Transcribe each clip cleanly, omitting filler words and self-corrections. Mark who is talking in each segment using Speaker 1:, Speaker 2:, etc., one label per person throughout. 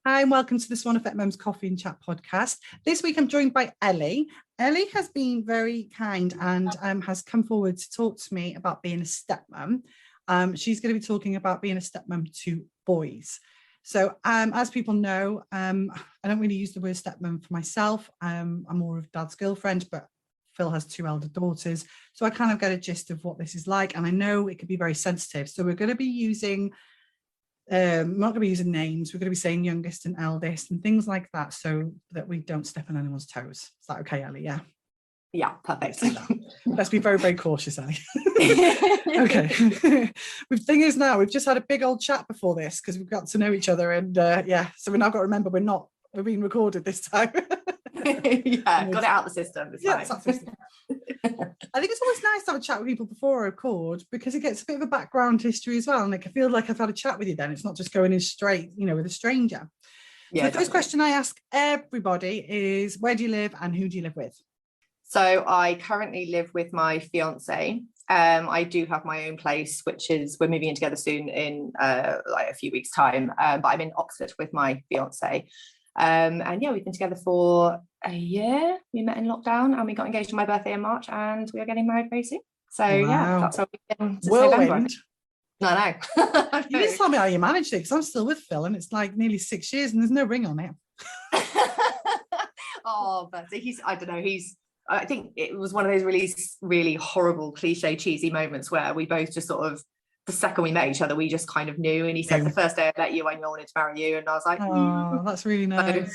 Speaker 1: Hi, and welcome to the Swan Stepmums Coffee and Chat podcast. This week I'm joined by Ellie. Ellie has been very kind and has come forward to talk to me about being a stepmom. She's going to be talking about being a stepmom to boys. So as people know, I don't really use the word stepmom for myself. I'm more of dad's girlfriend, but Phil has 2 elder daughters. So I kind of get a gist of what this is like. And I know it can be very sensitive. So we're going to be using I'm not going to be using names. We're going to be saying youngest and eldest and things like that so that we don't step on anyone's toes. Is that okay, Ellie?
Speaker 2: Yeah, perfect.
Speaker 1: Let's be very, very cautious, Ellie. Okay. The thing is now, we've just had a big old chat before this because we've got to know each other, and so we've now got to remember we're being recorded this time.
Speaker 2: Yeah, got it out the system. It's fine.
Speaker 1: I think it's always nice to have a chat with people before I record because it gets a bit of a background history as well. And I feel like I've had a chat with you then. It's not just going in straight, with a stranger.
Speaker 2: Yeah,
Speaker 1: so the first question I ask everybody is, where do you live and who do you live with?
Speaker 2: So I currently live with my fiancé. I do have my own place, which is, we're moving in together soon in like a few weeks' time. But I'm in Oxford with my fiancé. And yeah, we've been together for a year. We met in lockdown and we got engaged on my birthday in March, and we are getting married very soon. So yeah, that's how we've been since November. No,
Speaker 1: you didn't tell me how you managed it, because I'm still with Phil and it's like nearly 6 years and there's no ring on it.
Speaker 2: Oh, but I think it was one of those really horrible cliche cheesy moments where we both just sort of, the second we met each other, we just kind of knew. And he said, the first day I met you, I knew I wanted to marry you. And I was like,
Speaker 1: oh, that's really nice.
Speaker 2: So,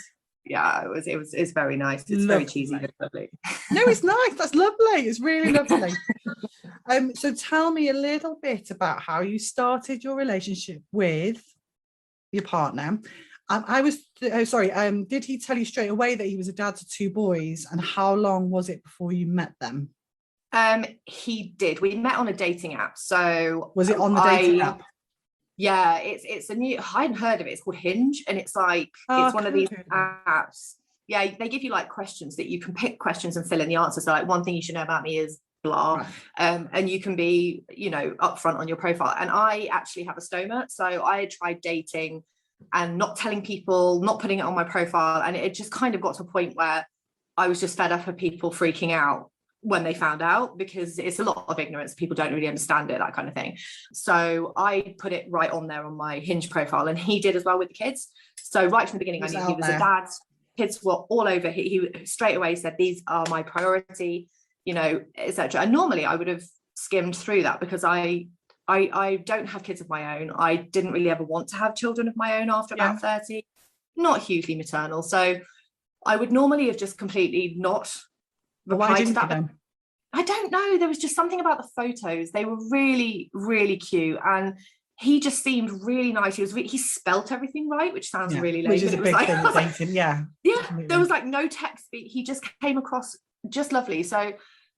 Speaker 2: yeah, it's very nice. It's lovely. Very cheesy, but lovely.
Speaker 1: No, it's nice. That's lovely. It's really lovely. So tell me a little bit about how you started your relationship with your partner. Did he tell you straight away that he was a dad to 2 boys, and how long was it before you met them?
Speaker 2: He did. We met on a dating app. So
Speaker 1: was it on the dating app?
Speaker 2: Yeah, it's a new, I hadn't heard of it. It's called Hinge, and it's like, it's one of these apps. Yeah, they give you like questions that you can pick questions and fill in the answers. So like, one thing you should know about me is blah. Right. And you can be, upfront on your profile. And I actually have a stoma. So I had tried dating and not telling people, not putting it on my profile. And it just kind of got to a point where I was just fed up of people freaking out when they found out, because it's a lot of ignorance. People don't really understand it, that kind of thing. So I put it right on there on my Hinge profile, and he did as well with the kids. So right from the beginning, I knew he was a dad. Kids were all over. He straight away said, these are my priority, etc. And normally I would have skimmed through that, because I don't have kids of my own. I didn't really ever want to have children of my own after about 30, not hugely maternal. So I would normally have just completely not replied to that. I don't know. There was just something about the photos. They were really, really cute. And he just seemed really nice. He spelt everything right, which sounds really lame.
Speaker 1: Which is a big thing with dating, yeah.
Speaker 2: There was like no text. He just came across just lovely. So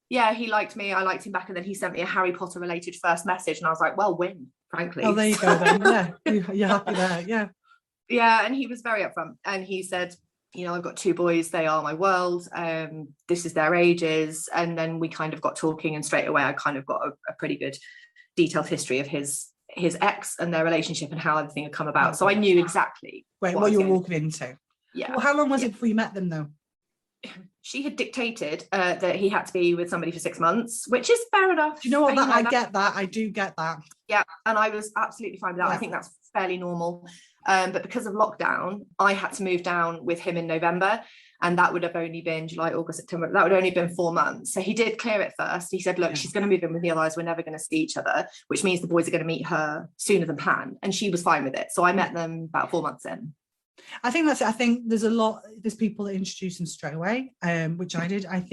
Speaker 2: yeah, he liked me, I liked him back, and then he sent me a Harry Potter related first message, and I was like, well, win, frankly.
Speaker 1: Oh, there you go then. Yeah, you're happy there.
Speaker 2: Yeah, and he was very upfront, and he said, I've got 2 boys, they are my world, this is their ages. And then we kind of got talking, and straight away I kind of got a pretty good detailed history of his ex and their relationship and how everything had come about. So I knew exactly
Speaker 1: what you were walking into.
Speaker 2: Yeah.
Speaker 1: Well, how long was it before you met them though?
Speaker 2: She had dictated that he had to be with somebody for 6 months, which is fair enough.
Speaker 1: Do you know what? I get that. I do get that.
Speaker 2: Yeah, and I was absolutely fine with that. Yeah. I think that's fairly normal. But because of lockdown, I had to move down with him in November, and that would have only been July, August, September. That would have only been 4 months. So he did clear it first. He said, look, she's going to move in with me, otherwise we're never going to see each other, which means the boys are going to meet her sooner than planned. And she was fine with it. So I met them about 4 months in.
Speaker 1: I think that's it. I think there's people that introduce them straight away, which I did. I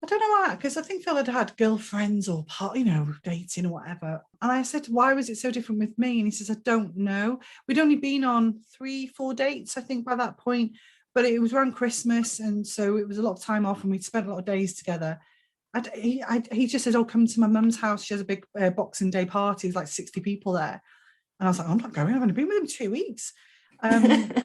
Speaker 1: don't know why, because I think Phil had girlfriends or dating or whatever. And I said, why was it so different with me? And he says, I don't know. We'd only been on 3-4 dates, I think, by that point, but it was around Christmas, and so it was a lot of time off, and we'd spent a lot of days together. He just said, come to my mum's house. She has a big Boxing Day party. There's like 60 people there. And I was like, I'm not going. I've only been with him 2 weeks. And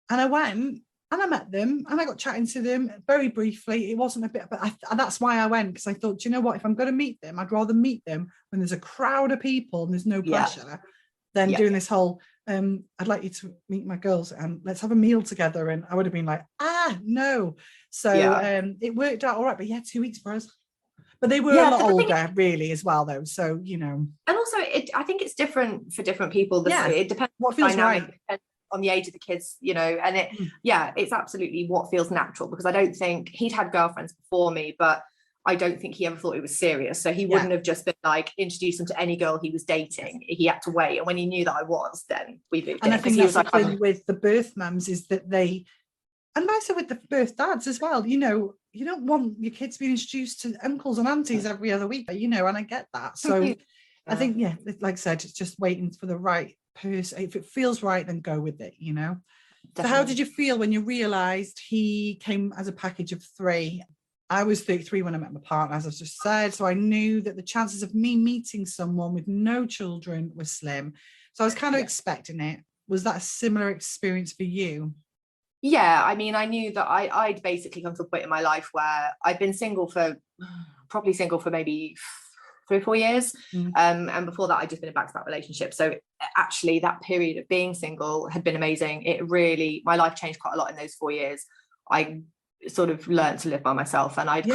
Speaker 1: I went and I met them and I got chatting to them very briefly. It wasn't a bit, but that's why I went, because I thought, do you know what, if I'm going to meet them, I'd rather meet them when there's a crowd of people and there's no pressure than doing this whole I'd like you to meet my girls and let's have a meal together. And I would have been like, no. So it worked out all right. But yeah, 2 weeks for us. But they were a lot older, really, as well, though. So, you know.
Speaker 2: And also, I think it's different for different people. It depends
Speaker 1: what feels right
Speaker 2: on the age of the kids, you know. And it's absolutely what feels natural, because I don't think he'd had girlfriends before me, but I don't think he ever thought it was serious. So he wouldn't have just been like introduced him to any girl he was dating. He had to wait. And when he knew that I was, then we moved in.
Speaker 1: And I think that's the thing with the birth mums is that and also with the birth dads as well, you know, you don't want your kids being introduced to uncles and aunties every other week, you know, and I get that. So I think, like I said, it's just waiting for the right person. If it feels right, then go with it, you know. Definitely. So how did you feel when you realised he came as a package of 3? I was 33 when I met my partner, as I just said, so I knew that the chances of me meeting someone with no children was slim. So I was kind of expecting it. Was that a similar experience for you?
Speaker 2: Yeah, I mean, I knew that I'd basically come to a point in my life where I'd been probably single for maybe 3 or 4 years. And before that, I'd just been in a back-to-back relationship. So actually that period of being single had been amazing. My life changed quite a lot in those 4 years. I sort of learned to live by myself, and I did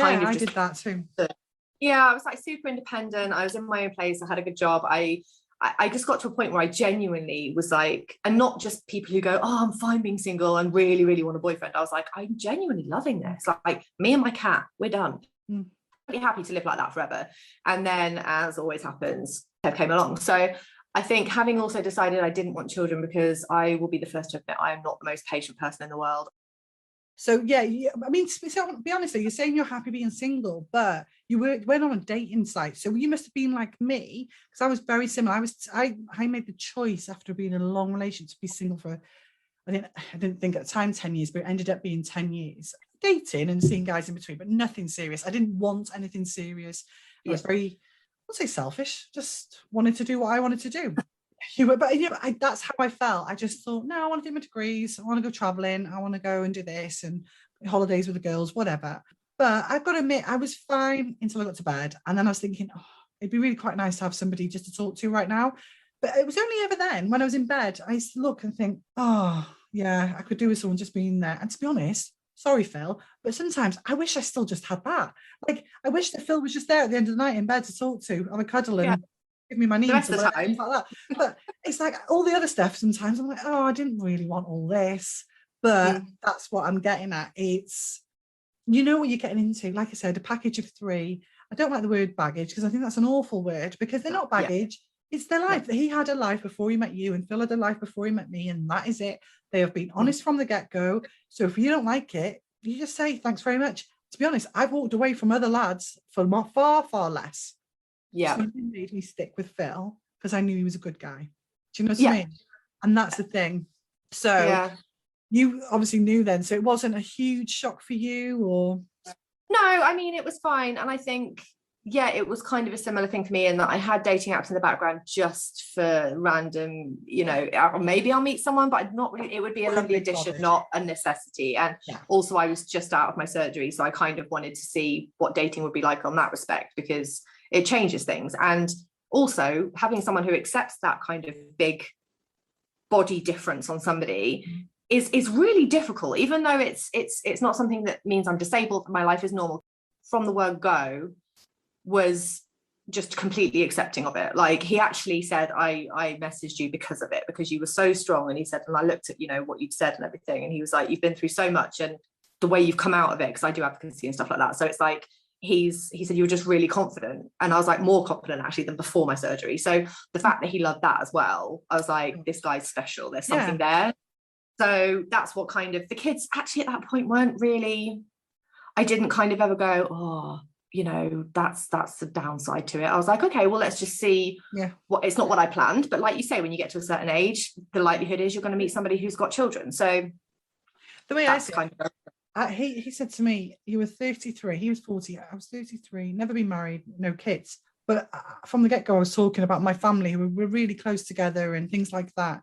Speaker 2: that too. I was like super independent. I was in my own place. I had a good job. I just got to a point where I genuinely was like, and not just people who go, oh, I'm fine being single and really, really want a boyfriend. I was like, I'm genuinely loving this. Like me and my cat, we're done. Really happy to live like that forever. And then, as always happens, Kev came along. So I think, having also decided I didn't want children, because I will be the first to admit I am not the most patient person in the world.
Speaker 1: So I mean, to be honest, you're saying you're happy being single, but you went on a dating site, so you must have been like me, because I was very similar. I made the choice after being in a long relationship to be single for, I didn't think at the time 10 years, but it ended up being 10 years dating and seeing guys in between, but nothing serious. I didn't want anything serious. I was very, I'll say selfish, just wanted to do what I wanted to do. That's how I felt. I just thought, no, I want to do my degrees, I want to go traveling, I want to go and do this and holidays with the girls, whatever. But I've got to admit, I was fine until I got to bed, and then I was thinking, it'd be really quite nice to have somebody just to talk to right now. But it was only ever then, when I was in bed, I used to look and think, I could do with someone just being there. And to be honest, sorry Phil, but sometimes I wish I still just had that. Like, I wish that Phil was just there at the end of the night in bed to talk to, have a cuddle and give me my needs and like that. But it's like all the other stuff, sometimes I'm like, I didn't really want all this. But that's what I'm getting at. It's, you know what you're getting into. Like I said, a package of 3. I don't like the word baggage, because I think that's an awful word, because they're not baggage. It's their life. He had a life before he met you, and Phil had a life before he met me, and that is it. They have been honest from the get-go. So if you don't like it, you just say thanks very much. To be honest, I've walked away from other lads for far, far less. Something made me stick with Phil, because I knew he was a good guy. Do you know what I mean? And that's the thing. So you obviously knew then, so it wasn't a huge shock for you, or?
Speaker 2: No, I mean, it was fine. And I think, it was kind of a similar thing for me, in that I had dating apps in the background just for random, maybe I'll meet someone, but not really. It would be a lovely addition, not a necessity. And also, I was just out of my surgery, so I kind of wanted to see what dating would be like on that respect, because it changes things. And also, having someone who accepts that kind of big body difference on somebody is really difficult, even though it's not something that means I'm disabled. My life is normal. From the word go, was just completely accepting of it. Like, he actually said, I messaged you because of it, because you were so strong. And he said, and I looked at, what you'd said and everything. And he was like, you've been through so much, and the way you've come out of it, because I do advocacy and stuff like that. So it's like, he said, you were just really confident. And I was like, more confident actually than before my surgery. So the fact that he loved that as well, I was like, this guy's special. There's something there. So that's what kind of, the kids actually at that point weren't really, I didn't kind of ever go, that's the downside to it. I was like, okay, well, let's just see. What, it's not what I planned, but like you say, when you get to a certain age, the likelihood is you're going to meet somebody who's got children. So
Speaker 1: the way I see it, he said to me, you were 33, he was 40, I was 33, never been married, no kids. But from the get-go, I was talking about my family, who were really close together and things like that.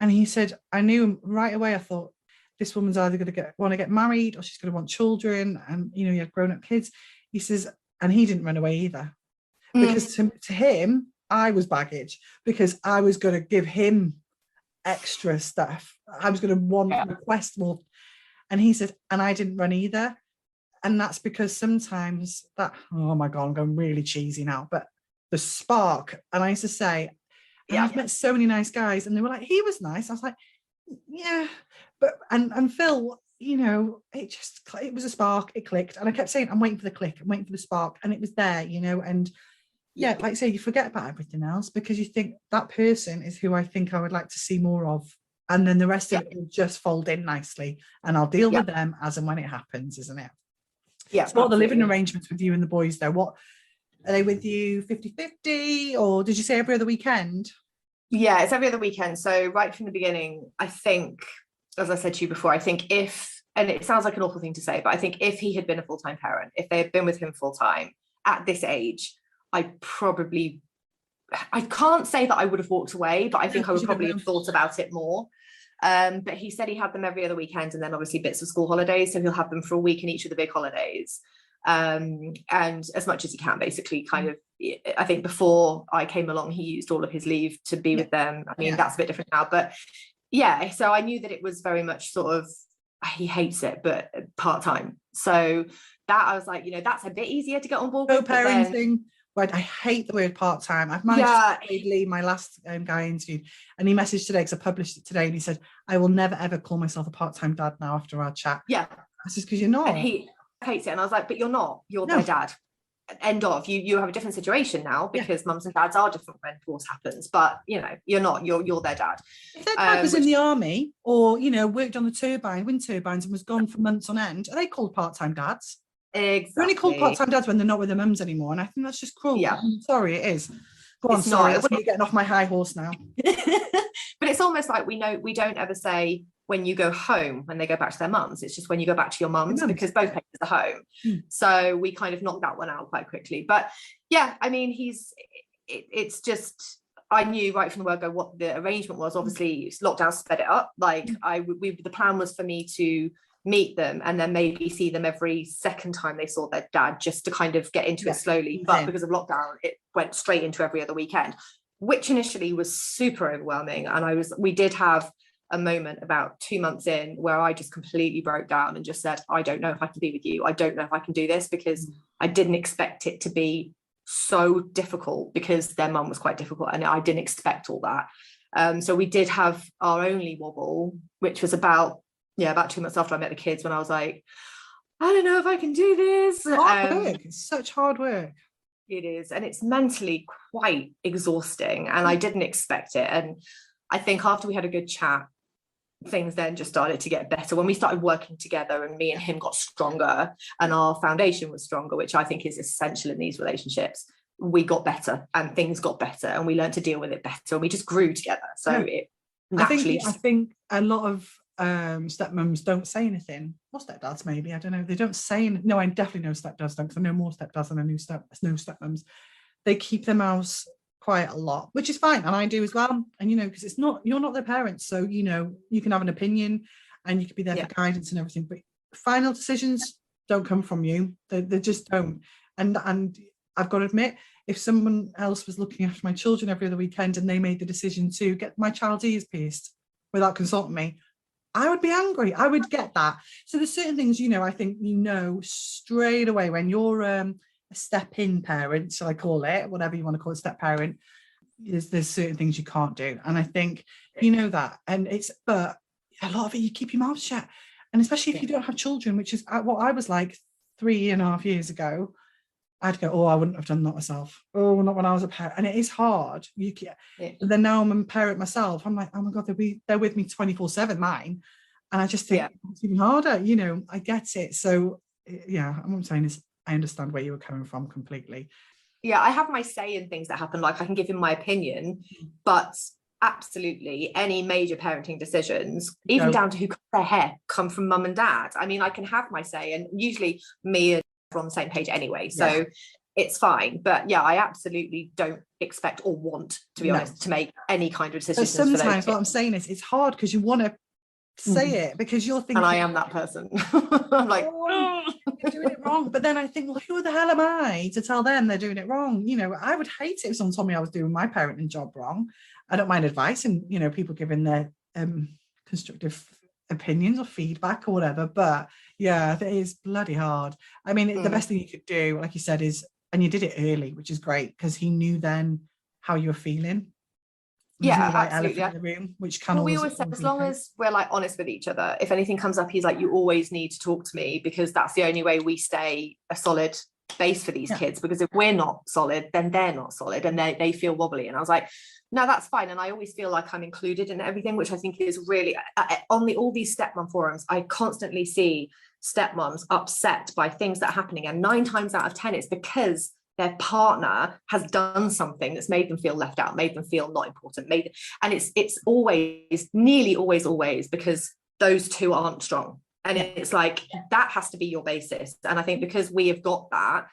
Speaker 1: And he said, I knew right away, I thought, this woman's either going to want to get married, or she's going to want children. And, he had grown-up kids. He says, and he didn't run away either. Because to him, I was baggage, because I was going to give him extra stuff. I was going to request more. And he said, and I didn't run either. And that's because sometimes that, oh my God, I'm going really cheesy now, but the spark. And I used to say, I've met so many nice guys, and they were like, he was nice. I was like, yeah, but and Phil, it was a spark, it clicked. And I kept saying, I'm waiting for the click, I'm waiting for the spark. And it was there, and like I say, you forget about everything else because you think that person is who I think I would like to see more of. And then the rest of it will just fold in nicely. And I'll deal with them as and when it happens, isn't it?
Speaker 2: Yeah.
Speaker 1: So what are the living arrangements with you and the boys though? What are they with you 50-50, or did you say every other weekend?
Speaker 2: Yeah, it's every other weekend. So right from the beginning, I think, as I said to you before, I think and it sounds like an awful thing to say, but I think if he had been a full-time parent, if they had been with him full-time at this age, I can't say that I would have walked away, but I think I would probably have thought about it more. But he said he had them every other weekend, and then obviously bits of school holidays, so he'll have them for a week in each of the big holidays, and as much as he can, basically. Kind of, I think before I came along, he used all of his leave to be with them. I mean, that's a bit different now, but so I knew that it was very much sort of, he hates it, but part-time. So that I was like, that's a bit easier to get on board with.
Speaker 1: Co-parenting. But I hate the word part-time. I've managed to Lee, my last guy I interviewed, and he messaged today because I published it today, and he said, I will never ever call myself a part-time dad now after our chat.
Speaker 2: Yeah.
Speaker 1: That's just because you're not.
Speaker 2: And he hates it. And I was like, but you're not. You're their dad. End of. You have a different situation now because mums and dads are different when divorce happens. But, you're not. You're their dad.
Speaker 1: If their dad was in the army or, worked on the wind turbines and was gone for months on end, are they called part-time dads?
Speaker 2: Exactly.
Speaker 1: They're only called part-time dads when they're not with their mums anymore, and I think that's just cruel. Yeah, I'm sorry, it is. Go on, sorry, that's me getting off my high horse now.
Speaker 2: But it's almost like we don't ever say when you go home when they go back to their mums. It's just when you go back to your mums, because both places are home. So we kind of knocked that one out quite quickly. But I mean, it's just, I knew right from the word go what the arrangement was. Obviously, lockdown sped it up. Like the plan was for me to meet them and then maybe see them every second time they saw their dad, just to kind of get into it slowly. But because of lockdown, it went straight into every other weekend, which initially was super overwhelming. And we did have a moment about 2 months in where I just completely broke down and just said, I don't know if I can be with you. I don't know if I can do this, because I didn't expect it to be so difficult, because their mum was quite difficult and I didn't expect all that. So we did have our only wobble, which was about 2 months after I met the kids, when I was like, I don't know if I can do this.
Speaker 1: Hard work. It's such hard work.
Speaker 2: It is. And it's mentally quite exhausting. And I didn't expect it. And I think after we had a good chat, things then just started to get better. When we started working together and me and him got stronger and our foundation was stronger, which I think is essential in these relationships, we got better and things got better and we learned to deal with it better and we just grew together. So it naturally...
Speaker 1: I think a lot of stepmums don't say anything, or stepdads maybe, I don't know, they don't say no, I definitely know stepdads don't, because I know more stepdads than I know stepmums. They keep their mouths quiet a lot, which is fine, and I do as well. And because it's not, you're not their parents, so you can have an opinion and you can be there for guidance and everything, but final decisions don't come from you. They just don't. And I've got to admit, if someone else was looking after my children every other weekend and they made the decision to get my child's ears pierced without consulting me, I would be angry. I would get that. So there's certain things, I think straight away when you're a step-in parent, so I call it, whatever you want to call it, step-parent, there's certain things you can't do. And I think that. And but a lot of it, you keep your mouth shut. And especially if you don't have children, which is what I was like 3.5 years ago, I'd go, I wouldn't have done that myself. Oh, not when I was a parent. And it is hard. But then now I'm a parent myself. I'm like, oh my God, they're with me 24/7, mine. And I just think it's even harder. I get it. So what I'm saying is I understand where you were coming from completely.
Speaker 2: Yeah, I have my say in things that happen. Like I can give him my opinion, but absolutely any major parenting decisions, even down to who cuts their hair, come from mum and dad. I mean, I can have my say, and usually me and we're on the same page anyway, so it's fine. But I absolutely don't expect or want, to be honest, to make any kind of decisions.
Speaker 1: But sometimes what I'm saying is it's hard because you want to say it, because you're thinking,
Speaker 2: and I am that person. I'm like,
Speaker 1: they're doing it wrong. But then I think, well, who the hell am I to tell them they're doing it wrong? I would hate it if someone told me I was doing my parenting job wrong. I don't mind advice and, you know, people giving their constructive opinions or feedback or whatever, but yeah, it is bloody hard. I mean, the best thing you could do, like you said, is, and you did it early, which is great, because he knew then how you were feeling. There's
Speaker 2: Yeah,
Speaker 1: no like
Speaker 2: absolutely.
Speaker 1: elephant in the room, which can
Speaker 2: Well, we
Speaker 1: always,
Speaker 2: always said,
Speaker 1: always
Speaker 2: as
Speaker 1: be the
Speaker 2: long
Speaker 1: case.
Speaker 2: as we're like honest with each other, if anything comes up, he's like, you always need to talk to me, because that's the only way we stay a solid base for these kids, because if we're not solid, then they're not solid and they feel wobbly. And I was like, no, that's fine. And I always feel like I'm included in everything, which I think is really, on all these stepmom forums, I constantly see stepmoms upset by things that are happening, and 9 times out of 10 it's because their partner has done something that's made them feel left out, made them feel not important, and it's always, nearly always because those two aren't strong. And it's like, that has to be your basis. And I think because we have got that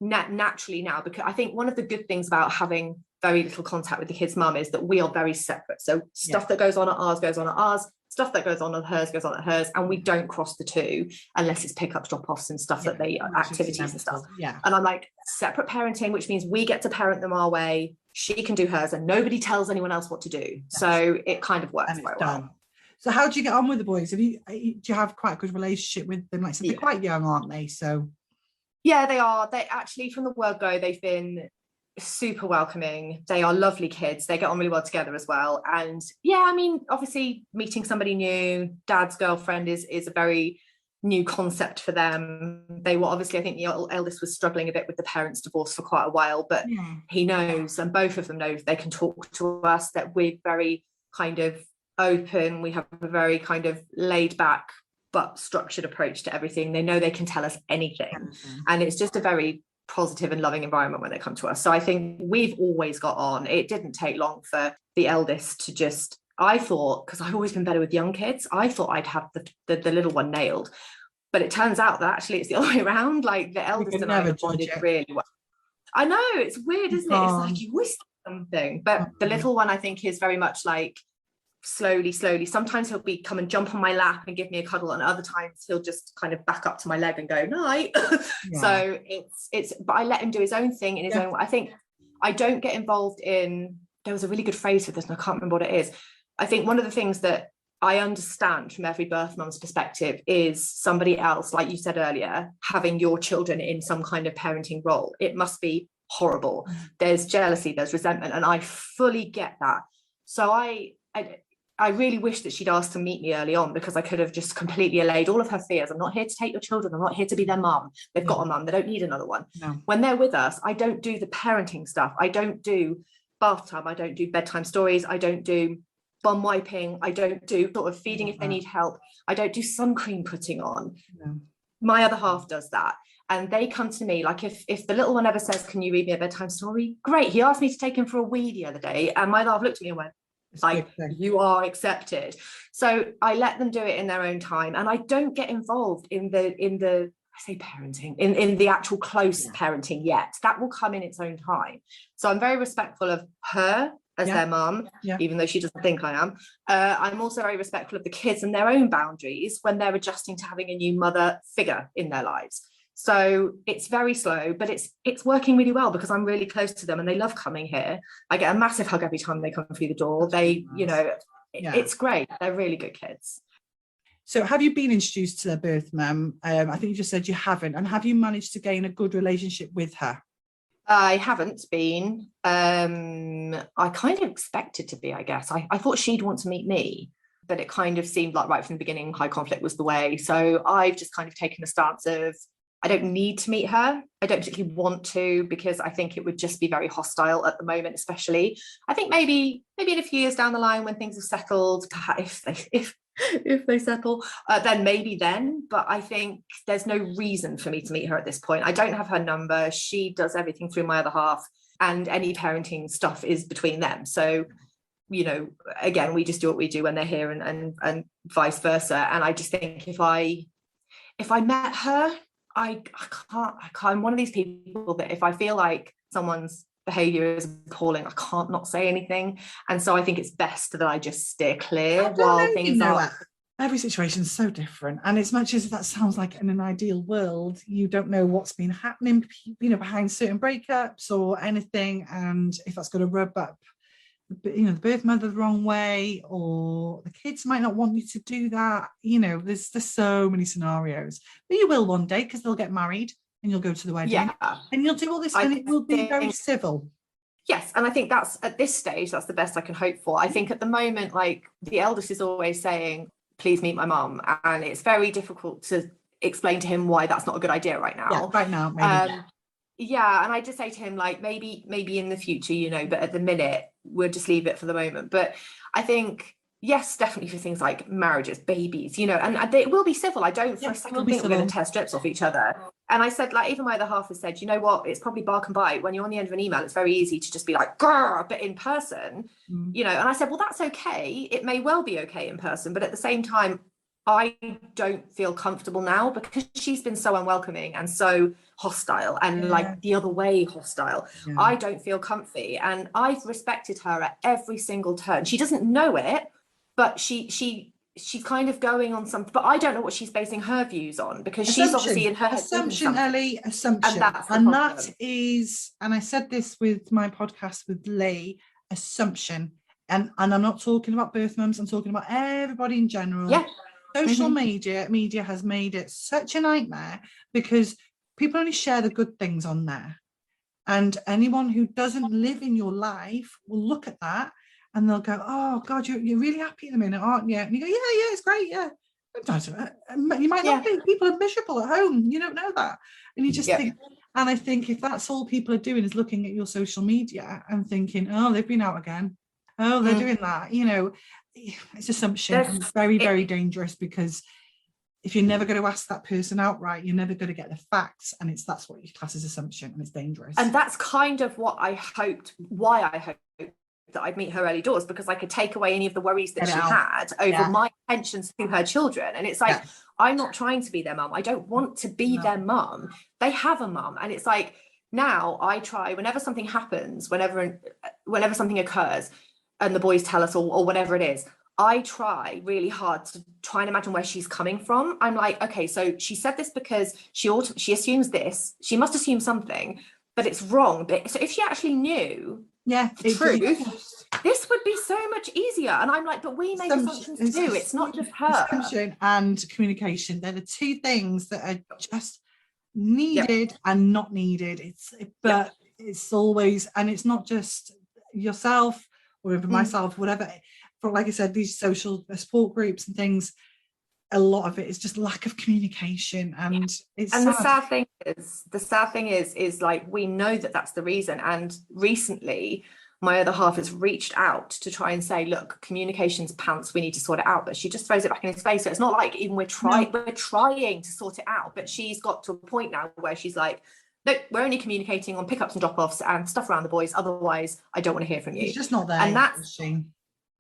Speaker 2: naturally now, because I think one of the good things about having very little contact with the kid's mum is that we are very separate. So stuff that goes on at ours goes on at ours, stuff that goes on at hers goes on at hers, and we don't cross the two unless it's pickups, drop-offs and stuff that they activities and stuff. And I'm like, separate parenting, which means we get to parent them our way, she can do hers, and nobody tells anyone else what to do. So it kind of works quite well.
Speaker 1: So how do you get on with the boys? Do you have quite a good relationship with them? Like I said, they're quite young, aren't they? So
Speaker 2: yeah, they are. They actually, from the word go, they've been super welcoming. They are lovely kids. They get on really well together as well. And yeah, I mean, obviously meeting somebody new, dad's girlfriend is a very new concept for them. They were obviously, I think the eldest was struggling a bit with the parents' divorce for quite a while, but he knows, and both of them know, they can talk to us, that we're very kind of open. We have a very kind of laid back but structured approach to everything. They know they can tell us anything. And it's just a very positive and loving environment when they come to us. So I think we've always got on. It didn't take long for the eldest to just, I thought, because I've always been better with young kids, I thought I'd have the little one nailed. But it turns out that actually it's the other way around. Like the eldest and I have bonded really well. I know, it's weird, isn't it? It's like you wish something. But the little one, I think, is very much like slowly. Sometimes he'll come and jump on my lap and give me a cuddle, and other times he'll just kind of back up to my leg and go night. So it's but I let him do his own thing in his own way. I think I don't get involved in, there was a really good phrase for this and I can't remember what it is. I think one of the things that I understand from every birth mum's perspective is somebody else, like you said earlier, having your children in some kind of parenting role. It must be horrible. There's jealousy, there's resentment, and I fully get that. So I really wish that she'd asked to meet me early on, because I could have just completely allayed all of her fears. I'm not here to take your children. I'm not here to be their mum. They've got a mum. They don't need another one. When they're with us, I don't do the parenting stuff. I don't do bath time. I don't do bedtime stories. I don't do bum wiping. I don't do sort of feeding if they need help. I don't do sun cream putting on. My other half does that. And they come to me, like if the little one ever says, can you read me a bedtime story? Great. He asked me to take him for a wee the other day, and my half looked at me and went, like, you are accepted. So I let them do it in their own time, and I don't get involved in the I say parenting in the actual close parenting yet. That will come in its own time. So I'm very respectful of her as their mum, even though she doesn't think I am. I'm also very respectful of the kids and their own boundaries when they're adjusting to having a new mother figure in their lives. So it's very slow, but it's working really well, because I'm really close to them and they love coming here. I get a massive hug every time they come through the door. They, you know, it's great. They're really good kids.
Speaker 1: So have you been introduced to their birth mum? I think you just said you haven't. And have you managed to gain a good relationship with her?
Speaker 2: I haven't been. I kind of expected to be, I guess. I thought she'd want to meet me, but it kind of seemed like right from the beginning, high conflict was the way. So I've just kind of taken a stance of, I don't need to meet her. I don't particularly want to, because I think it would just be very hostile at the moment, especially. I think maybe in a few years down the line when things have settled, perhaps if they settle, then maybe then. But I think there's no reason for me to meet her at this point. I don't have her number. She does everything through my other half, and any parenting stuff is between them. So, you know, again, we just do what we do when they're here, and vice versa. And I just think if I met her, I can't. I'm one of these people that if I feel like someone's behavior is appalling, I can't not say anything. And so I think it's best that I just steer clear while things are.
Speaker 1: Every situation is so different, and as much as that sounds like in an ideal world, you don't know what's been happening, you know, behind certain breakups or anything, and if that's going to rub up the birth mother the wrong way, or the kids might not want you to do that. There's so many scenarios, but you will one day, because they'll get married and you'll go to the wedding, and you'll do all this, and it will be very civil.
Speaker 2: Yes, and I think that's, at this stage, that's the best I can hope for. I think at the moment, like, the eldest is always saying, please meet my mum, and it's very difficult to explain to him why that's not a good idea right now.
Speaker 1: Yeah, right now, maybe.
Speaker 2: And I just say to him, like, maybe in the future, but at the minute we'll just leave it for the moment. But I think, yes, definitely for things like marriages, babies, and they will be civil. I don't for a second think we're going to tear strips off each other. And I said, like, even my other half has said, you know what, it's probably bark and bite. When you're on the end of an email, it's very easy to just be like, grr, but in person, and I said, well, that's okay. It may well be okay in person, but at the same time, I don't feel comfortable now, because she's been so unwelcoming and so hostile, and like the other way hostile. I don't feel comfy, and I've respected her at every single turn. She doesn't know it, but she's kind of going on something, but I don't know what she's basing her views on, because she's obviously in her head
Speaker 1: assumption, Ellie, assumption. And that is, and I said this with my podcast with Lee, assumption. And I'm not talking about birth mums, I'm talking about everybody in general.
Speaker 2: Yeah.
Speaker 1: Social media has made it such a nightmare, because people only share the good things on there. And anyone who doesn't live in your life will look at that and they'll go, oh God, you're really happy at the minute, aren't you? And you go, yeah, it's great, yeah. You might not be. People are miserable at home. You don't know that. And you just think, and I think if that's all people are doing is looking at your social media and thinking, oh, they've been out again. Oh, they're doing that. It's assumption. And it's very, very dangerous, because if you're never going to ask that person outright, you're never going to get the facts, and that's what you class as assumption, and it's dangerous.
Speaker 2: And that's kind of what I hoped, why I hoped that I'd meet her early doors, because I could take away any of the worries that she had over my attentions to her children. And it's like, I'm not trying to be their mum. I don't want to be their mum. They have a mum. And it's like, now I try, whenever something happens, whenever something occurs, and the boys tell us, or whatever it is, I try really hard to try and imagine where she's coming from. I'm like, okay, so she said this because she assumes this. She must assume something, but it's wrong. But so if she actually knew the truth, this would be so much easier. And I'm like, but we make assumptions too. It's not just her.
Speaker 1: Assumption and communication. They're the two things that are just needed and not needed. It's always, and it's not just yourself or even myself, whatever. For, like I said, these social support groups and things, a lot of it is just lack of communication, and it's sad.
Speaker 2: The sad thing is like, we know that that's the reason. And recently my other half has reached out to try and say, look, communication's pants, we need to sort it out, but she just throws it back in his face. So it's not like even we're trying to sort it out, but she's got to a point now where she's like, no, we're only communicating on pickups and drop-offs and stuff around the boys, otherwise I don't want to hear from you.
Speaker 1: She's just not there,
Speaker 2: and that's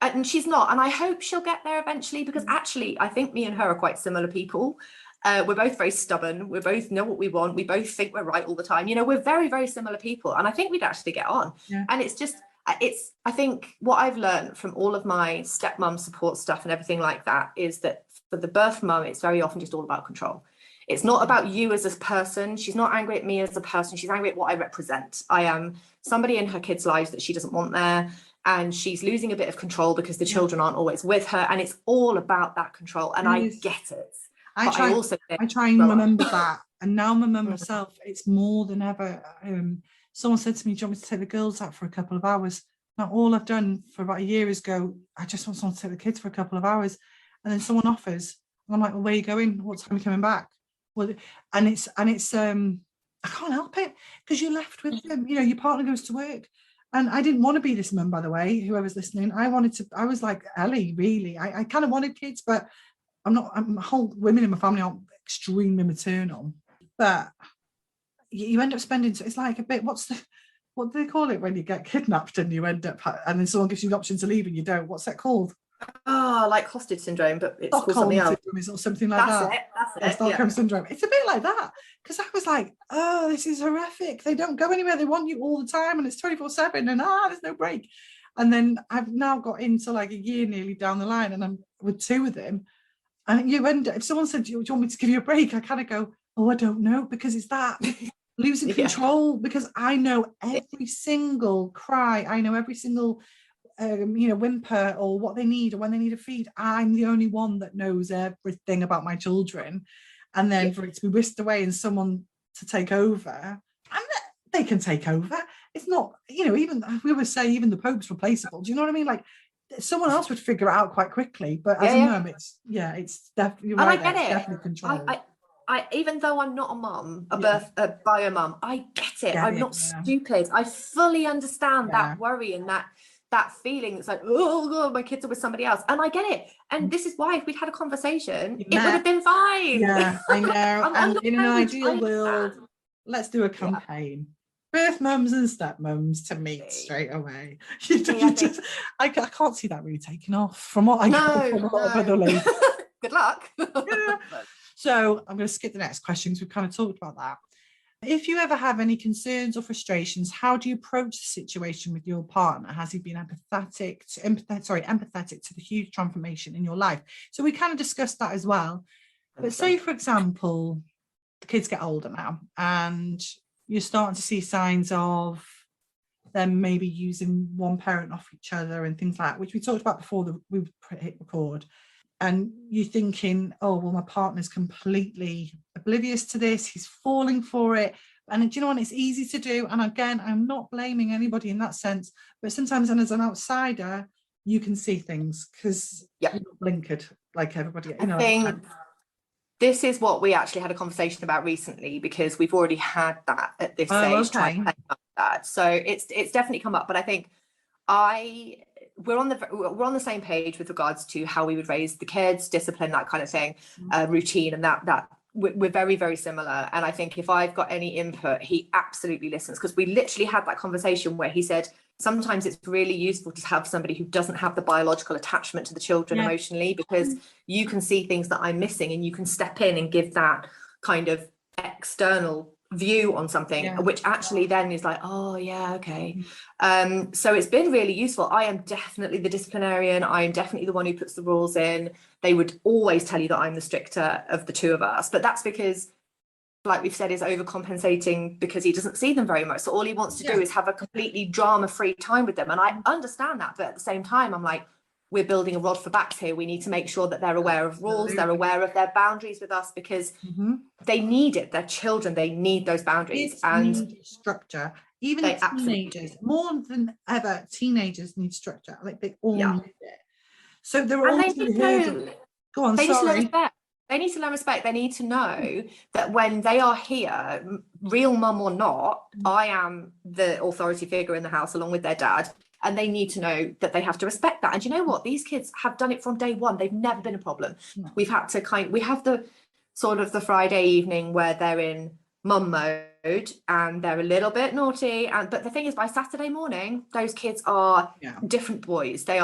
Speaker 2: and she's not, and I hope she'll get there eventually, because actually I think me and her are quite similar people. We're both very stubborn, we both know what we want, we both think we're right all the time, we're very, very similar people, and I think we'd actually get on. And I think what I've learned from all of my stepmom support stuff and everything like that is that for the birth mum, it's very often just all about control. It's not about you as a person. She's not angry at me as a person. She's angry at what I represent. I am somebody in her kids' lives that she doesn't want there. And she's losing a bit of control because the children aren't always with her. And it's all about that control. And I get it. I
Speaker 1: try and remember that. And now my mum myself, it's more than ever. Someone said to me, do you want me to take the girls out for a couple of hours? Now, all I've done for about a year is go, I just want someone to take the kids for a couple of hours. And then someone offers. And I'm like, well, where are you going? What time are you coming back? Well, and it's I can't help it, because you're left with them. Your partner goes to work. And I didn't want to be this mum, by the way, whoever's listening. I was like Ellie, really. I kind of wanted kids, but whole women in my family aren't extremely maternal. But you end up spending, it's like a bit, what do they call it when you get kidnapped and you end up, and then someone gives you the option to leave and you don't? What's that called?
Speaker 2: Oh, like hostage syndrome, but it's called something else.
Speaker 1: Or something like
Speaker 2: That's it.
Speaker 1: Stockholm syndrome. It's a bit like that, because I was like, oh, this is horrific. They don't go anywhere. They want you all the time, and it's 24/7, and there's no break. And then I've now got into like a year nearly down the line, and I'm with two of them. And you end up, if someone said, do you want me to give you a break? I kind of go, oh, I don't know, because it's that losing control, because I know every single cry. I know every single whimper or what they need or when they need a feed. I'm the only one that knows everything about my children. And then for it to be whisked away and someone to take over, and they can take over. It's not, even we would say even the Pope's replaceable. Do you know what I mean? Like someone else would figure it out quite quickly. But as a mum, it's definitely right.
Speaker 2: And I get it.
Speaker 1: Definitely control.
Speaker 2: I even though I'm not a mum, a bio mum, I get it. I'm not stupid. I fully understand that worry and that feeling. It's like, oh God, my kids are with somebody else, and I get it. And this is why if we'd had a conversation, it would have been fine.
Speaker 1: Yeah, I know. And in an ideal world, let's do a campaign. Birth mums and stepmums to meet straight away. I can't see that really taking off from what I know from a lot of other ladies.
Speaker 2: Good luck.
Speaker 1: So I'm going to skip the next question because we've kind of talked about that. If you ever have any concerns or frustrations, how do you approach the situation with your partner? Has he been empathetic to the huge transformation in your life? So we kind of discussed that as well. But say, for example, the kids get older now and you're starting to see signs of them maybe using one parent off each other and things like that, which we talked about before we hit record. And you're thinking, oh, well, my partner's completely oblivious to this. He's falling for it. And do you know what? It's easy to do. And again, I'm not blaming anybody in that sense. But sometimes, and as an outsider, you can see things because you're not blinkered like everybody. I think
Speaker 2: this is what we actually had a conversation about recently because we've already had that at this stage.
Speaker 1: Okay.
Speaker 2: So it's definitely come up. But I think we're on the same page with regards to how we would raise the kids, discipline, that kind of thing, routine, and that we're very, very similar. And I think if I've got any input, he absolutely listens, because we literally had that conversation where he said sometimes it's really useful to have somebody who doesn't have the biological attachment to the children emotionally, because you can see things that I'm missing and you can step in and give that kind of external view on something, which actually then is like, oh yeah, okay. So it's been really useful. I am definitely the disciplinarian. I am definitely the one who puts the rules in. They would always tell you that I'm the stricter of the two of us, but that's because, like we've said, is overcompensating because he doesn't see them very much. So all he wants to do is have a completely drama-free time with them. And I understand that, but at the same time, I'm like, we're building a rod for backs here. We need to make sure that they're aware of rules, they're aware of their boundaries with us, because they need it. They're children, they need those boundaries.
Speaker 1: Kids need structure. Even teenagers, more than ever, teenagers need structure. Like they all need it. So they're all go on, sorry.
Speaker 2: They need to learn respect. They need to know that when they are here, real mum or not, I am the authority figure in the house along with their dad. And they need to know that they have to respect that. And you know what? These kids have done it from day one. They've never been a problem. No. We've had to we have the sort of the Friday evening where they're in mum mode and they're a little bit naughty. But the thing is, by Saturday morning, those kids are different boys. They're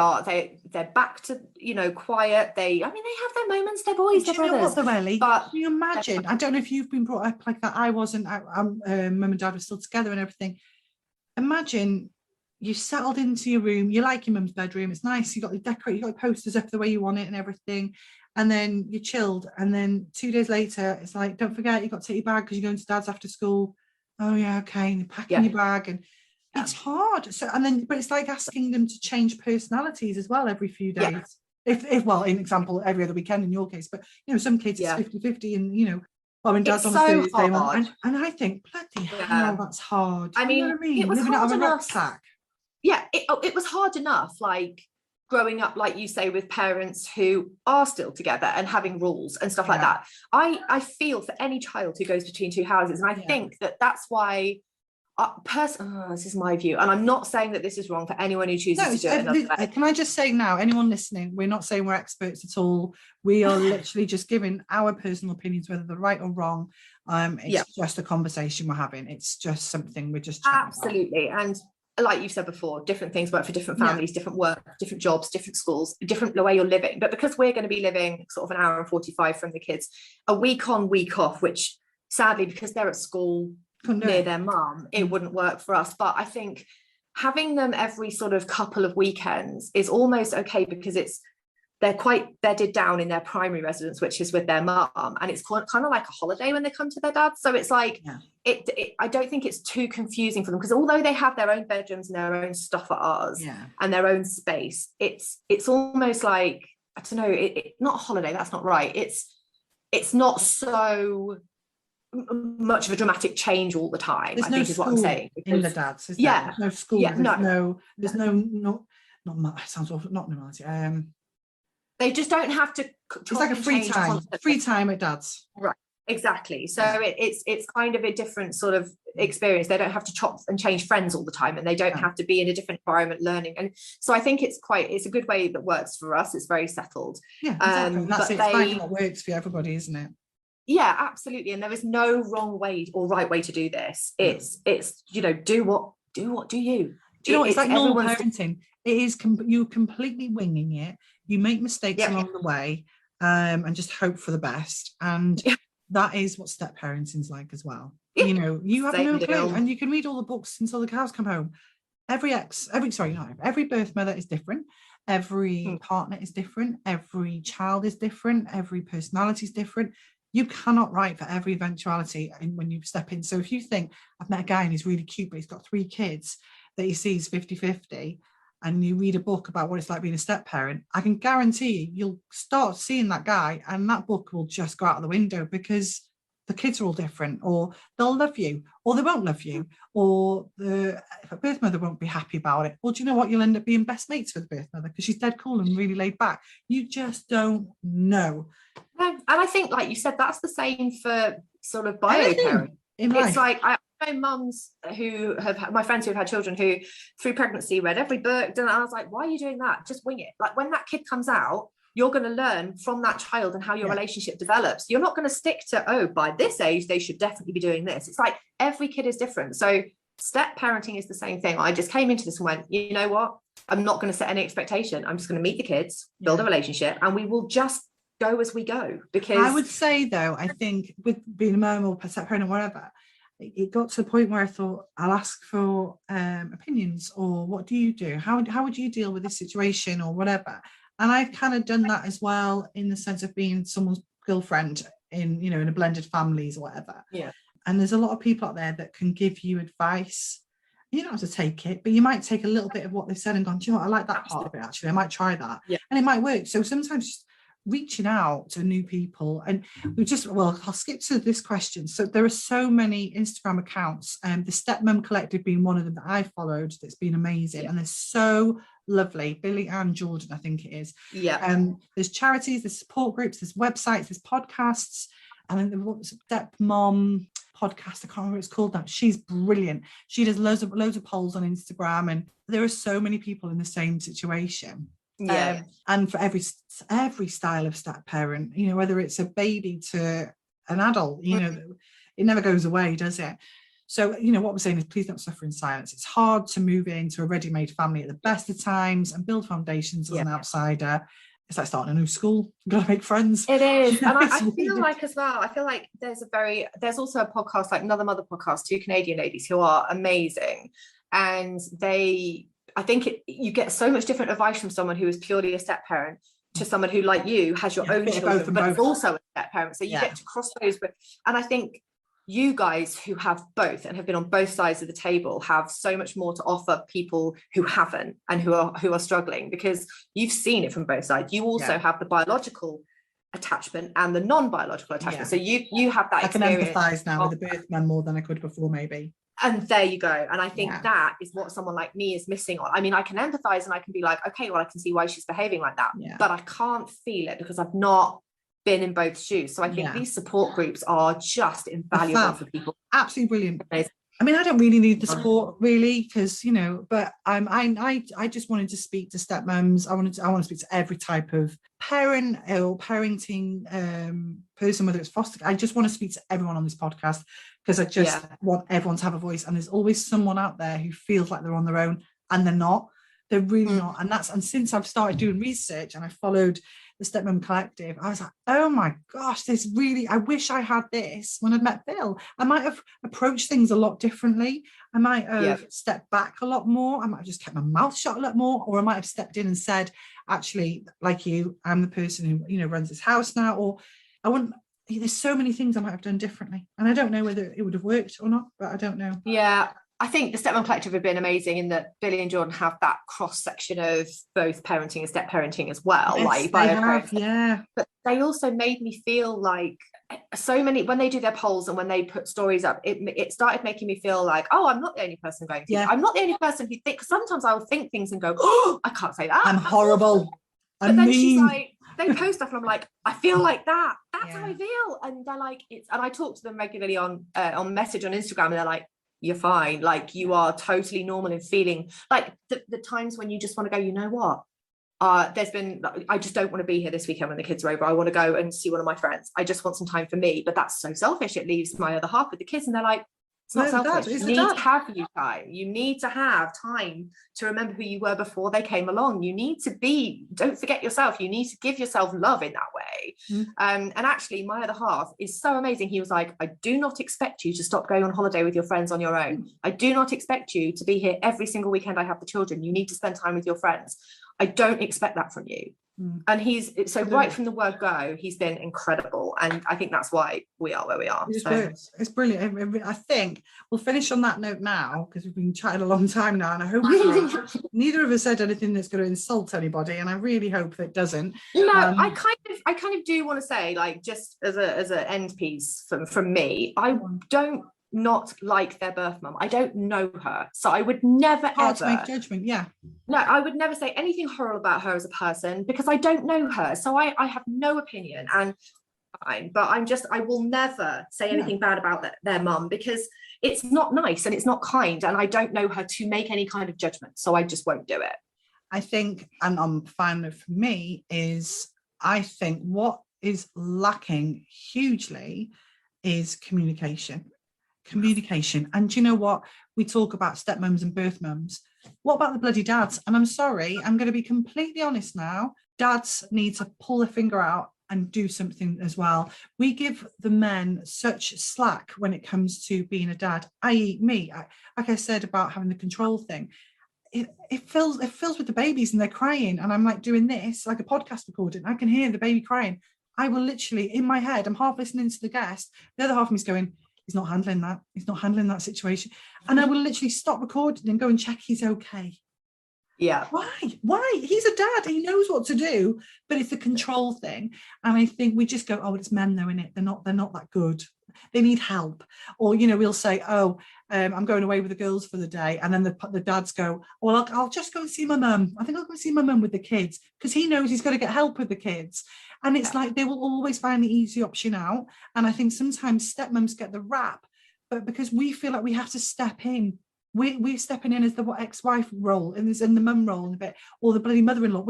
Speaker 2: back to, quiet. They have their moments. They're boys, they're brothers.
Speaker 1: Know what, Ellie? But can you imagine? I don't know if you've been brought up like that. I wasn't. Mum and dad were still together and everything. Imagine you settled into your room, you like your mum's bedroom, it's nice, you got your posters up the way you want it and everything, and then you chilled, and then 2 days later it's like, don't forget, you got to take your bag because you're going to dad's after school. Oh yeah, okay. And you're packing your bag, and it's hard. So, and then, but it's like asking them to change personalities as well every few days. If well, in example, every other weekend in your case, but some kids it's 50-50, and mom and dad's on a Thursday, and I think, bloody hell, that's hard.
Speaker 2: I mean,
Speaker 1: it was living out of a rucksack.
Speaker 2: Yeah, it was hard enough, like growing up, like you say, with parents who are still together and having rules and stuff like that. I feel for any child who goes between two houses, and I think that's why this is my view, and I'm not saying that this is wrong for anyone who chooses to do it.
Speaker 1: Can I just say now, anyone listening, we're not saying we're experts at all. We are literally just giving our personal opinions, whether they're right or wrong. It's just a conversation we're having. It's just something we're just chatting
Speaker 2: absolutely about. And like you've said before, different things work for different families, different work, different jobs, different schools, different the way you're living. But because we're going to be living sort of an hour and 45 from the kids, a week on, week off, which sadly, because they're at school near their mum, it wouldn't work for us. But I think having them every sort of couple of weekends is almost okay, because it's they're quite bedded down in their primary residence, which is with their mum, and it's kind of like a holiday when they come to their dad. So it's like I don't think it's too confusing for them, because although they have their own bedrooms and their own stuff at ours and their own space, it's almost like, I don't know, not a holiday, that's not right, it's not so much of a dramatic change all the time.
Speaker 1: There's
Speaker 2: I think is what I'm saying.
Speaker 1: Because, in the dads, is there? There's no school. There's no not sounds awful. Not normality.
Speaker 2: They just don't have to.
Speaker 1: It's like a free time at dad's.
Speaker 2: Right. Exactly. So it's kind of a different sort of experience. They don't have to chop and change friends all the time, and they don't have to be in a different environment learning. And so I think it's a good way that works for us. It's very settled.
Speaker 1: Yeah, exactly. And that's it. It's finding what works for everybody, isn't it?
Speaker 2: Yeah, absolutely. And there is no wrong way or right way to do this. It's do what do you.
Speaker 1: Do you know what? It's like normal parenting. It is you completely winging it. You make mistakes along the way, and just hope for the best. And that is what step parenting's like as well. You know, you have no clue, and you can read all the books until the cows come home. Every birth mother is different. Every partner is different. Every child is different. Every personality is different. You cannot write for every eventuality when you step in. So if you think, I've met a guy and he's really cute, but he's got 3 kids that he sees 50-50, and you read a book about what it's like being a step parent, I can guarantee you'll start seeing that guy and that book will just go out of the window, because the kids are all different, or they'll love you or they won't love you, or the birth mother won't be happy about it. Well, do you know what? You'll end up being best mates with the birth mother because she's dead cool and really laid back. You just don't know.
Speaker 2: And I think, like you said, that's the same for sort of bio parents. It's like I know mums who have my friends who have had children who through pregnancy read every book, and I was like, why are you doing that? Just wing it. Like when that kid comes out, you're going to learn from that child and how your relationship develops. You're not going to stick to, by this age they should definitely be doing this. It's like every kid is different. So step parenting is the same thing. I just came into this and went, you know what, I'm not going to set any expectation. I'm just going to meet the kids, build a relationship, and we will just go as we go. Because
Speaker 1: I would say, though, I think with being a mum or step parent or whatever, it got to the point where I thought, I'll ask for opinions, or what do you do? How would you deal with this situation or whatever? And I've kind of done that as well, in the sense of being someone's girlfriend in a blended families or whatever.
Speaker 2: Yeah.
Speaker 1: And there's a lot of people out there that can give you advice. You don't have to take it, but you might take a little bit of what they've said and gone, do you know what, I like that part of it, actually. I might try that. Yeah. And it might work. So sometimes just reaching out to new people, and I'll skip to this question. So there are so many Instagram accounts, and the Stepmum Collective being one of them that I followed, that's been amazing. And they're so lovely. Billy and Jordan, I think it is. There's charities, there's support groups, there's websites, there's podcasts, and then the Stepmum podcast, I can't remember what it's called now. She's brilliant. She does loads of polls on Instagram, and there are so many people in the same situation. And for every style of step parent, whether it's a baby to an adult, it never goes away, does it? So, what we're saying is, please don't suffer in silence. It's hard to move into a ready-made family at the best of times and build foundations as an outsider. It's like starting a new school. You've got to make friends.
Speaker 2: It is. And I feel like as well, there's also a podcast, like Another Mother podcast, 2 Canadian ladies who are amazing. And I think you get so much different advice from someone who is purely a step parent to someone who, like you, has your own children, but is also a step parent. So you get to cross those. And I think you guys who have both and have been on both sides of the table have so much more to offer people who haven't and who are struggling, because you've seen it from both sides. You also have the biological attachment and the non-biological attachment. So you have that experience.
Speaker 1: I can empathise now with the birth man more than I could before, maybe.
Speaker 2: And there you go. And I think that is what someone like me is missing on. I mean, I can empathise and I can be like, okay, well, I can see why she's behaving like that. But I can't feel it because I've not been in both shoes. So I think these support groups are just invaluable for people.
Speaker 1: Absolutely brilliant. Amazing. I mean, I don't really need the support, really, because but I just wanted to speak to stepmums. I want to speak to every type of parent or parenting person, whether it's foster. I just want to speak to everyone on this podcast, because I just want everyone to have a voice. And there's always someone out there who feels like they're on their own, and they're not. They're really not. And since I've started doing research and I followed the Stepmum Collective, I was like, oh my gosh, I wish I had this when I'd met Phil. I might have approached things a lot differently. I might have stepped back a lot more. I might have just kept my mouth shut a lot more, or I might have stepped in and said, actually, like you, I'm the person who, you know, runs this house now, or I wouldn't, there's so many things I might have done differently. And I don't know whether it would have worked or not, but I don't know.
Speaker 2: Yeah. I think the Stepmum Collective have been amazing in that Billy and Jordan have that cross section of both parenting and step parenting as well.
Speaker 1: Yes,
Speaker 2: like
Speaker 1: they have, yeah.
Speaker 2: But they also made me feel like so many, when they do their polls and when they put stories up, it started making me feel like, oh, I'm not the only person going through. I'm not the only person who thinks. Sometimes I will think things and go, oh, I can't say that.
Speaker 1: I'm horrible.
Speaker 2: But then she's like, they post stuff and I'm like, I feel like that. That's how I feel. And they're like, and I talk to them regularly on message on Instagram, and they're like, you're fine. Like, you are totally normal in feeling like the times when you just want to go, you know what? I just don't want to be here this weekend when the kids are over. I want to go and see one of my friends. I just want some time for me. But that's so selfish. It leaves my other half with the kids. And they're like, it's not selfish. You need to have you time. You need to have time to remember who you were before they came along. You need to don't forget yourself. You need to give yourself love in that way. And actually, my other half is so amazing. He was like, I do not expect you to stop going on holiday with your friends on your own. I do not expect you to be here every single weekend I have the children. You need to spend time with your friends. I don't expect that from you. And he's so right from the word go, he's been incredible, and I think that's why we are where we are.
Speaker 1: It's brilliant. I think we'll finish on that note now, because we've been chatting a long time now, and I hope neither of us said anything that's going to insult anybody, and I really hope that it doesn't.
Speaker 2: No, I kind of do want to say, like, just as an end piece from me, I don't not like their birth mum. I don't know her, so I would never ever
Speaker 1: make judgment.
Speaker 2: No, I would never say anything horrible about her as a person, because I don't know her, so I have no opinion. And fine, but I will never say anything bad about their mum, because it's not nice and it's not kind, and I don't know her to make any kind of judgment, so I just won't do it.
Speaker 1: I think, and I'm fine for me, is I think what is lacking hugely is communication. And do you know what, we talk about stepmums and birth mums, what about the bloody dads? And I'm sorry, I'm going to be completely honest now, dads need to pull their finger out and do something as well. We give the men such slack when it comes to being a dad, i.e. me. Like I said about having the control thing, it fills with the babies and they're crying, and I'm like doing this like a podcast recording, I can hear the baby crying. I will literally, in my head, I'm half listening to the guest, the other half of me is going, he's not handling that situation, and I will literally stop recording and go and check he's okay. Why he's a dad, he knows what to do, but it's a control thing. And I think we just go, oh, it's men though, innit, they're not that good, they need help. Or, you know, we'll say, oh, I'm going away with the girls for the day, and then the dads go, well, I'll just go and see my mum. I think I'll go and see my mum with the kids, because he knows he's got to get help with the kids. And it's like they will always find the easy option out. And I think sometimes stepmums get the rap, but because we feel like we have to step in, we're stepping in as the ex-wife role and in the mum role in a bit, or the bloody mother-in-law.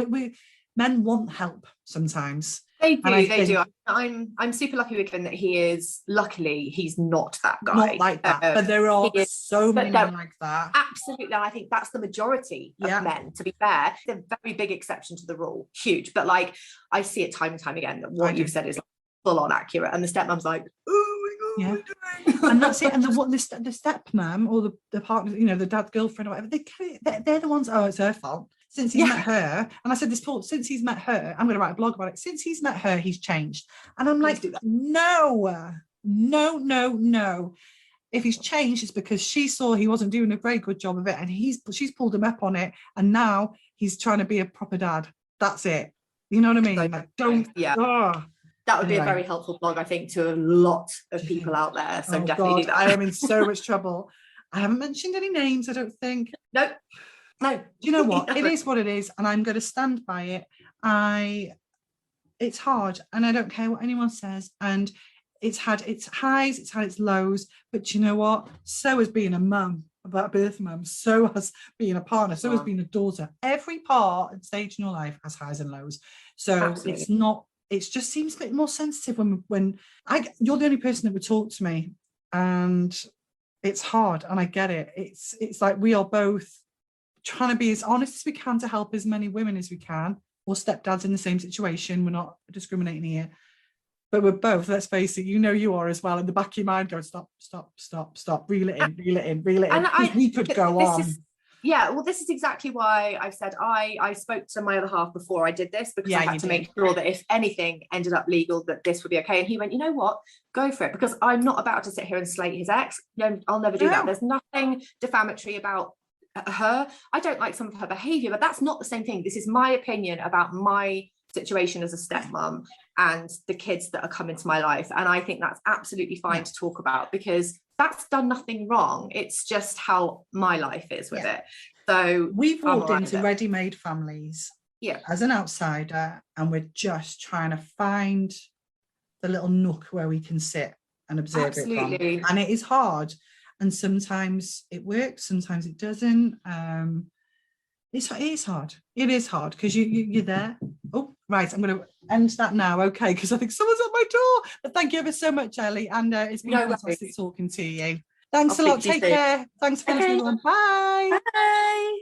Speaker 1: Men want help sometimes.
Speaker 2: They do. I'm super lucky with him that luckily he's not that guy.
Speaker 1: Not like that, but there are so many men like that.
Speaker 2: Absolutely, I think that's the majority of men, to be fair. It's a very big exception to the rule, huge. But like, I see it time and time again that what you've said is like full on accurate, and the stepmom's like, oh my God,
Speaker 1: and that's it. And the stepmom or the partner, you know, the dad's girlfriend or whatever, they're the ones, oh, it's her fault. Since he's met her, and I said this before, since he's met her, I'm going to write a blog about it. Since he's met her, he's changed. And I'm like, no. If he's changed, it's because she saw he wasn't doing a very good job of it, and she's pulled him up on it, and now he's trying to be a proper dad. That's it. You know what I mean? Like, don't.
Speaker 2: Yeah. That would be a very helpful blog, I think, to a lot of people out there. So definitely do that.
Speaker 1: I am in so much trouble. I haven't mentioned any names, I don't think.
Speaker 2: No.
Speaker 1: Do you know what? It is what it is, and I'm going to stand by it. It's hard, and I don't care what anyone says, and it's had its highs, it's had its lows, but you know what? So has being a mum, a birth mum, so has being a partner, so has being a daughter. Every part and stage in your life has highs and lows. So absolutely. It's not, it just seems a bit more sensitive when you're the only person that would talk to me, and it's hard, and I get it. It's like we are both trying to be as honest as we can to help as many women as we can, or stepdads in the same situation. We're not discriminating here, but we're both, let's face it, you know you are as well, in the back of your mind going, stop, reel it in, and we could go on.
Speaker 2: Yeah, well, this is exactly why I've said I spoke to my other half before I did this, because I had to make sure that if anything ended up legal, that this would be okay. And he went, you know what, go for it, because I'm not about to sit here and slate his ex. No, I'll never do that. There's nothing defamatory about her. I don't like some of her behavior, but that's not the same thing. This is my opinion about my situation as a stepmom and the kids that are coming to my life. And I think that's absolutely fine to talk about, because that's done nothing wrong. It's just how my life is with it. So
Speaker 1: we've walked into ready-made families as an outsider, and we're just trying to find the little nook where we can sit and observe it from. And it is hard. And sometimes it works, sometimes it doesn't. It is hard. It is hard because you're there. Oh, right. I'm going to end that now. Okay, because I think someone's at my door. But thank you ever so much, Ellie. And it's been fantastic talking to you. Thanks a lot. Take care. Thanks for everyone. Bye.
Speaker 2: Bye.